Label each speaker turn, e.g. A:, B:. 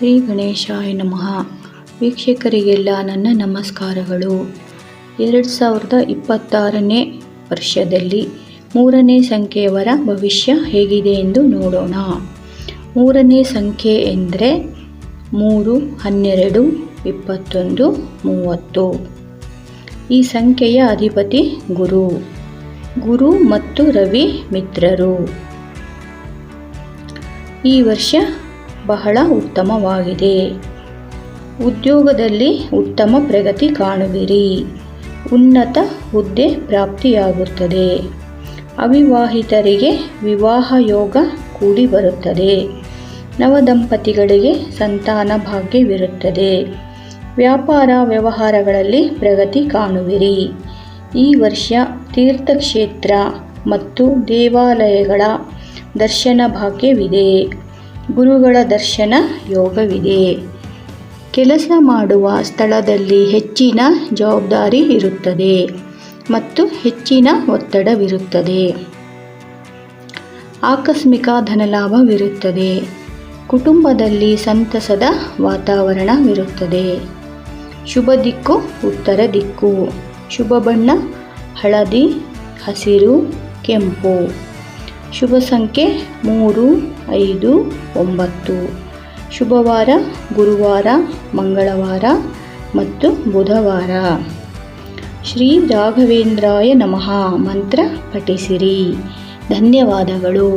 A: ಶ್ರೀ ಗಣೇಶಾಯ ನಮಃ. ವೀಕ್ಷಕರಿಗೆಲ್ಲ ನನ್ನ ನಮಸ್ಕಾರಗಳು. 2026ನೇ ವರ್ಷದಲ್ಲಿ 3ನೇ ಸಂಖ್ಯೆಯವರ ಭವಿಷ್ಯ ಹೇಗಿದೆ ಎಂದು ನೋಡೋಣ. 3ನೇ ಸಂಖ್ಯೆ ಎಂದರೆ 3, 12, 21, 30. ಈ ಸಂಖ್ಯೆಯ ಅಧಿಪತಿ ಗುರು ಮತ್ತು ರವಿ ಮಿತ್ರರು. ಈ ವರ್ಷ ಬಹಳ ಉತ್ತಮವಾಗಿದೆ. ಉದ್ಯೋಗದಲ್ಲಿ ಉತ್ತಮ ಪ್ರಗತಿ ಕಾಣುವಿರಿ. ಉನ್ನತ ಹುದ್ದೆ ಪ್ರಾಪ್ತಿಯಾಗುತ್ತದೆ. ಅವಿವಾಹಿತರಿಗೆ ವಿವಾಹ ಯೋಗ ಕೂಡಿ ಬರುತ್ತದೆ. ನವದಂಪತಿಗಳಿಗೆ ಸಂತಾನ ಭಾಗ್ಯವಿರುತ್ತದೆ. ವ್ಯಾಪಾರ ವ್ಯವಹಾರಗಳಲ್ಲಿ ಪ್ರಗತಿ ಕಾಣುವಿರಿ. ಈ ವರ್ಷ ತೀರ್ಥಕ್ಷೇತ್ರ ಮತ್ತು ದೇವಾಲಯಗಳ ದರ್ಶನ ಭಾಗ್ಯವಿದೆ. ಗುರುಗಳ ದರ್ಶನ ಯೋಗವಿದೆ. ಕೆಲಸ ಮಾಡುವ ಸ್ಥಳದಲ್ಲಿ ಹೆಚ್ಚಿನ ಜವಾಬ್ದಾರಿ ಇರುತ್ತದೆ ಮತ್ತು ಹೆಚ್ಚಿನ ಒತ್ತಡವಿರುತ್ತದೆ. ಆಕಸ್ಮಿಕ ಧನಲಾಭವಿರುತ್ತದೆ. ಕುಟುಂಬದಲ್ಲಿ ಸಂತಸದ ವಾತಾವರಣವಿರುತ್ತದೆ. ಶುಭ ದಿಕ್ಕು ಉತ್ತರ ದಿಕ್ಕು. ಶುಭ ಬಣ್ಣ ಹಳದಿ, ಹಸಿರು, ಕೆಂಪು. ಶುಭ ಸಂಖ್ಯೆ 3, 5, 9. ಶುಭವಾರ ಗುರುವಾರ, ಮಂಗಳವಾರ ಮತ್ತು ಬುಧವಾರ. ಶ್ರೀ ರಾಘವೇಂದ್ರಾಯ ನಮಃ ಮಂತ್ರ ಪಠಿಸಿರಿ. ಧನ್ಯವಾದಗಳು.